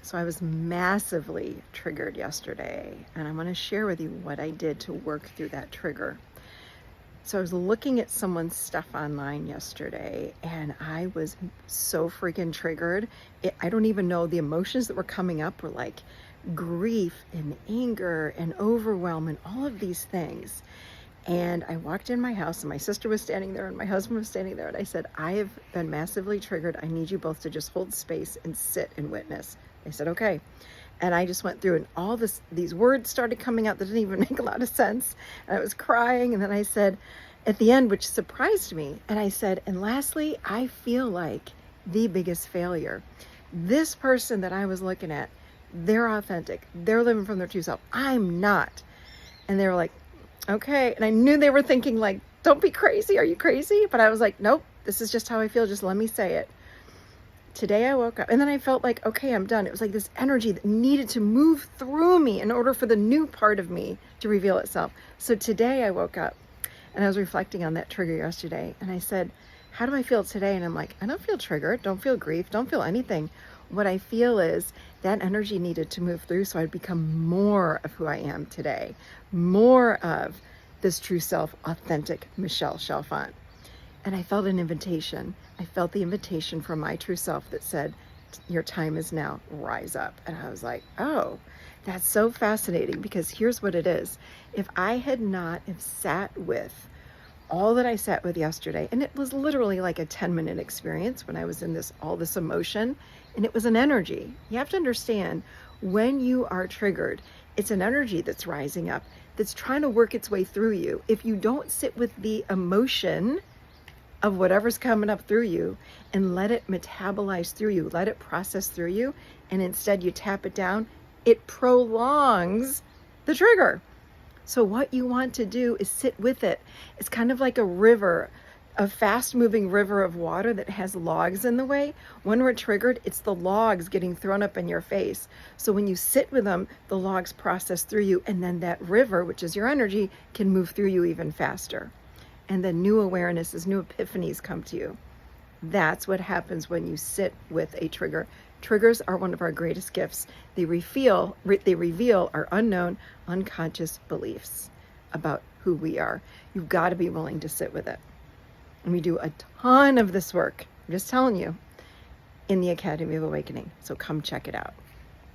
So I was massively triggered yesterday, and I'm going to share with you what I did to work through that trigger. So I was looking at someone's stuff online yesterday, and I was so freaking triggered. I don't even know, the emotions that were coming up were like grief and anger and overwhelm and all of these things. And I walked in my house, and my sister was standing there and my husband was standing there, and I said, I have been massively triggered. I need you both to just hold space and sit and witness. They said, okay. And I just went through, and all these words started coming out that didn't even make a lot of sense. And I was crying. And then I said at the end, which surprised me, and I said, and lastly, I feel like the biggest failure. This person that I was looking at, they're authentic. They're living from their true self. I'm not. And they were like, okay. And I knew they were thinking like, don't be crazy. Are you crazy? But I was like, nope, this is just how I feel. Just let me say it. Today I woke up, and then I felt like, okay, I'm done. It was like this energy that needed to move through me in order for the new part of me to reveal itself. So today I woke up and I was reflecting on that trigger yesterday, and I said, how do I feel today? And I'm like, I don't feel triggered. Don't feel grief. Don't feel anything. What I feel is that energy needed to move through so I'd become more of who I am today, more of this true self, authentic Michelle Chalfant. And I felt an invitation. I felt the invitation from my true self that said, your time is now, rise up. And I was like, oh, that's so fascinating, because here's what it is. If I had not have sat with all that I sat with yesterday, and it was literally like a 10-minute experience when I was in all this emotion, and it was an energy. You have to understand, when you are triggered, it's an energy that's rising up, that's trying to work its way through you. If you don't sit with the emotion of whatever's coming up through you and let it metabolize through you, let it process through you, and instead you tap it down, it prolongs the trigger. So what you want to do is sit with it. It's kind of like a river, a fast-moving river of water that has logs in the way. When we're triggered, it's the logs getting thrown up in your face. So when you sit with them, the logs process through you, and then that river, which is your energy, can move through you even faster. And then new awarenesses, new epiphanies come to you. That's what happens when you sit with a trigger. Triggers are one of our greatest gifts. They reveal our unknown, unconscious beliefs about who we are. You've got to be willing to sit with it. And we do a ton of this work, I'm just telling you, in the Academy of Awakening. So come check it out.